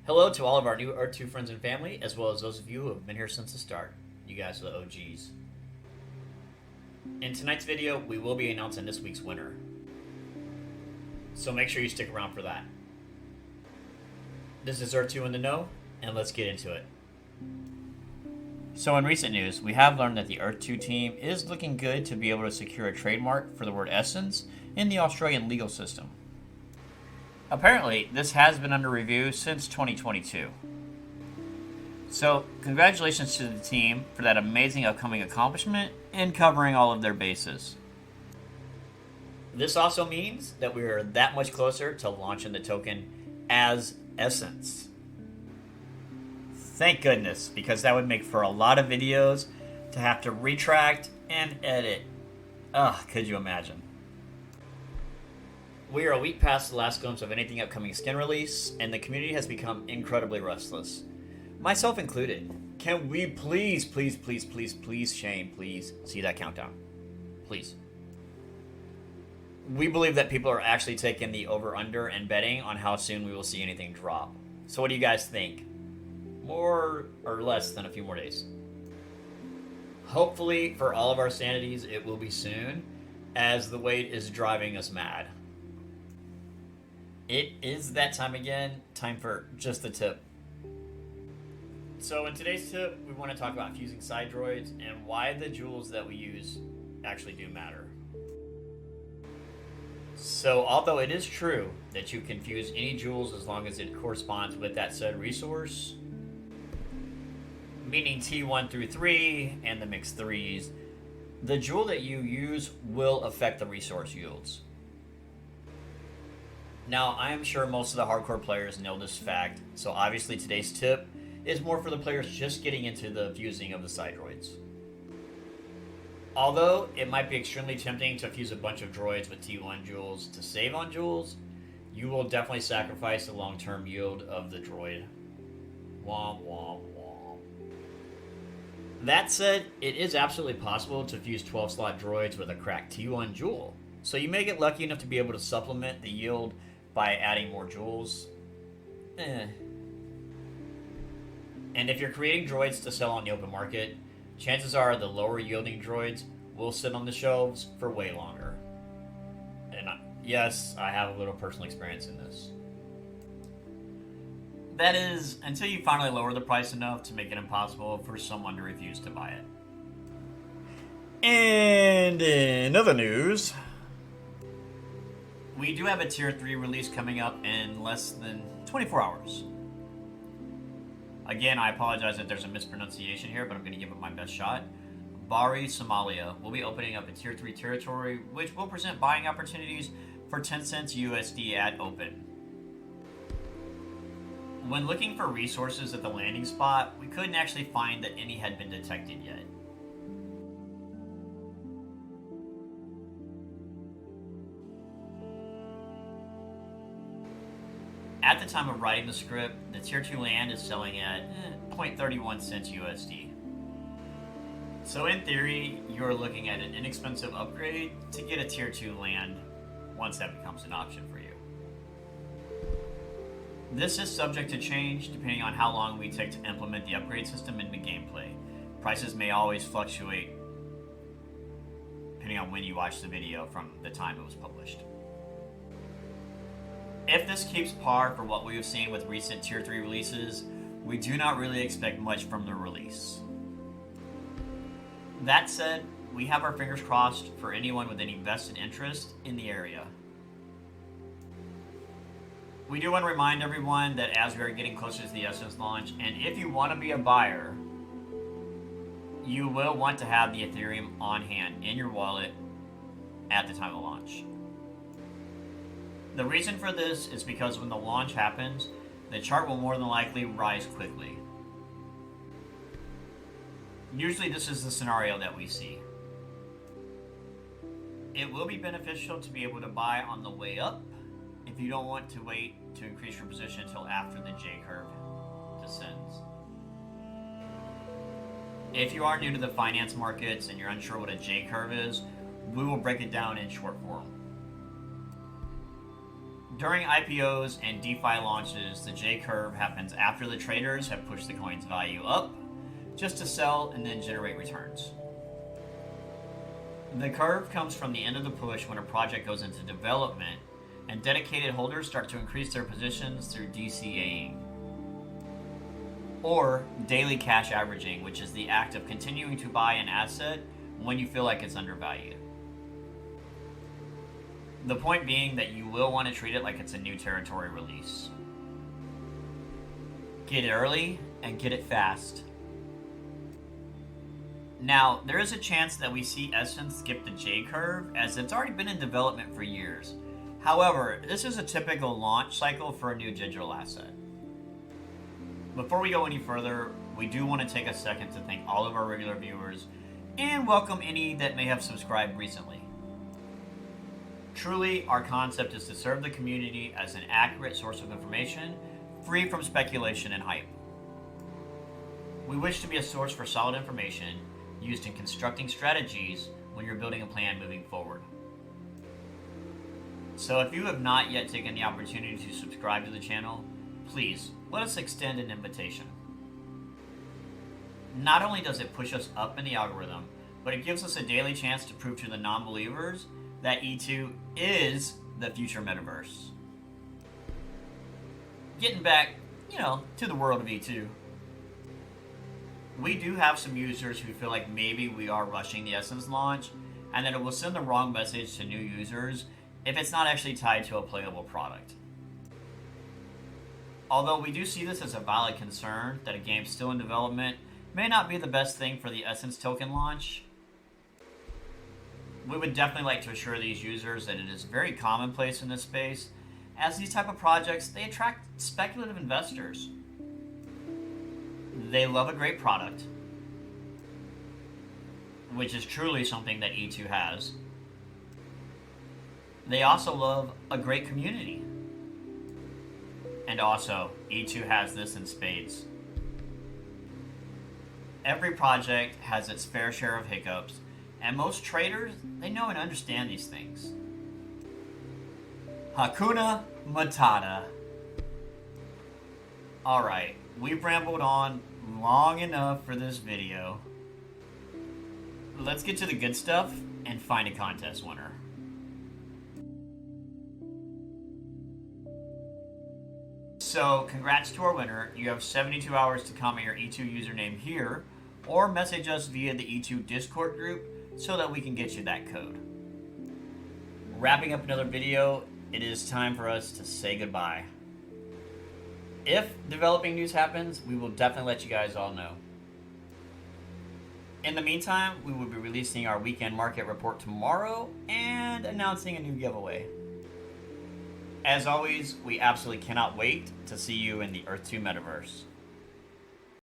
Hello to all of our new Earth2 friends and family, as well as those of you who have been here since the start. You guys are the OGs. In tonight's video, we will be announcing this week's winner. So make sure you stick around for that. This is Earth2 in the Know, and let's get into it. So in recent news, we have learned that the Earth2 team is looking good to be able to secure a trademark for the word essence in the Australian legal system. Apparently, this has been under review since 2022. So, congratulations to the team for that amazing upcoming accomplishment and covering all of their bases. This also means that we are that much closer to launching the token as Essence. Thank goodness, because that would make for a lot of videos to have to retract and edit. Ugh, could you imagine? We are a week past the last glimpse of anything upcoming skin release, and the community has become incredibly restless. Myself included. Can we please, Shane, please see that countdown? Please. We believe that people are actually taking the over-under and betting on how soon we will see anything drop. So what do you guys think? More or less than a few more days? Hopefully, for all of our sanities, it will be soon, as the wait is driving us mad. It is that time again, time for just the tip. So in today's tip, we want to talk about fusing side droids and why the jewels that we use actually do matter. So although it is true that you can fuse any jewels as long as it corresponds with that said resource, meaning T1 through 3 and the mixed 3s, the jewel that you use will affect the resource yields. Now, I am sure most of the hardcore players know this fact, so obviously today's tip is more for the players just getting into the fusing of the side droids. Although it might be extremely tempting to fuse a bunch of droids with T1 jewels to save on jewels, you will definitely sacrifice the long-term yield of the droid. Womp womp womp. That said, it is absolutely possible to fuse 12-slot droids with a cracked T1 jewel, so you may get lucky enough to be able to supplement the yield by adding more jewels. And if you're creating droids to sell on the open market, chances are the lower yielding droids will sit on the shelves for way longer. And yes, I have a little personal experience in this. That is, until you finally lower the price enough to make it impossible for someone to refuse to buy it. And in other news, we do have a Tier 3 release coming up in less than 24 hours. Again, I apologize if there's a mispronunciation here, but I'm going to give it my best shot. Bari, Somalia will be opening up a Tier 3 territory, which will present buying opportunities for 10 cents USD at open. When looking for resources at the landing spot, we couldn't actually find that any had been detected yet. At the time of writing the script, the Tier 2 land is selling at 0.31 cents USD. So in theory, you're looking at an inexpensive upgrade to get a Tier 2 land once that becomes an option for you. This is subject to change depending on how long we take to implement the upgrade system into gameplay. Prices may always fluctuate depending on when you watch the video from the time it was published. If this keeps par for what we have seen with recent Tier 3 releases, we do not really expect much from the release. That said, we have our fingers crossed for anyone with any vested interest in the area. We do want to remind everyone that as we are getting closer to the Essence launch, and if you want to be a buyer, you will want to have the Ethereum on hand in your wallet at the time of launch. The reason for this is because when the launch happens, the chart will more than likely rise quickly. Usually this is the scenario that we see. It will be beneficial to be able to buy on the way up if you don't want to wait to increase your position until after the J-curve descends. If you are new to the finance markets and you're unsure what a J-curve is, we will break it down in short form. During IPOs and DeFi launches, the J curve happens after the traders have pushed the coin's value up, just to sell and then generate returns. The curve comes from the end of the push when a project goes into development, and dedicated holders start to increase their positions through DCAing. Or daily cash averaging, which is the act of continuing to buy an asset when you feel like it's undervalued. The point being that you will want to treat it like it's a new territory release. Get it early and get it fast. Now, there is a chance that we see Essence skip the J curve, as it's already been in development for years. However, this is a typical launch cycle for a new digital asset. Before we go any further, we do want to take a second to thank all of our regular viewers and welcome any that may have subscribed recently. Truly, our concept is to serve the community as an accurate source of information, free from speculation and hype. We wish to be a source for solid information used in constructing strategies when you're building a plan moving forward. So if you have not yet taken the opportunity to subscribe to the channel, please let us extend an invitation. Not only does it push us up in the algorithm, but it gives us a daily chance to prove to the non-believers that E2 is the future metaverse. Getting back, to the world of E2. We do have some users who feel like maybe we are rushing the Essence launch, and that it will send the wrong message to new users if it's not actually tied to a playable product. Although we do see this as a valid concern that a game still in development may not be the best thing for the Essence token launch, we would definitely like to assure these users that it is very commonplace in this space, as these type of projects, they attract speculative investors. They love a great product, which is truly something that E2 has. They also love a great community. And also, E2 has this in spades. Every project has its fair share of hiccups, and most traders, they know and understand these things. Hakuna Matata. Alright, we've rambled on long enough for this video. Let's get to the good stuff and find a contest winner. So, congrats to our winner. You have 72 hours to comment your E2 username here, or message us via the E2 Discord group so that we can get you that code. Wrapping up another video, it is time for us to say goodbye. If developing news happens, we will definitely let you guys all know. In the meantime, we will be releasing our weekend market report tomorrow and announcing a new giveaway. As always, we absolutely cannot wait to see you in the Earth2 Metaverse.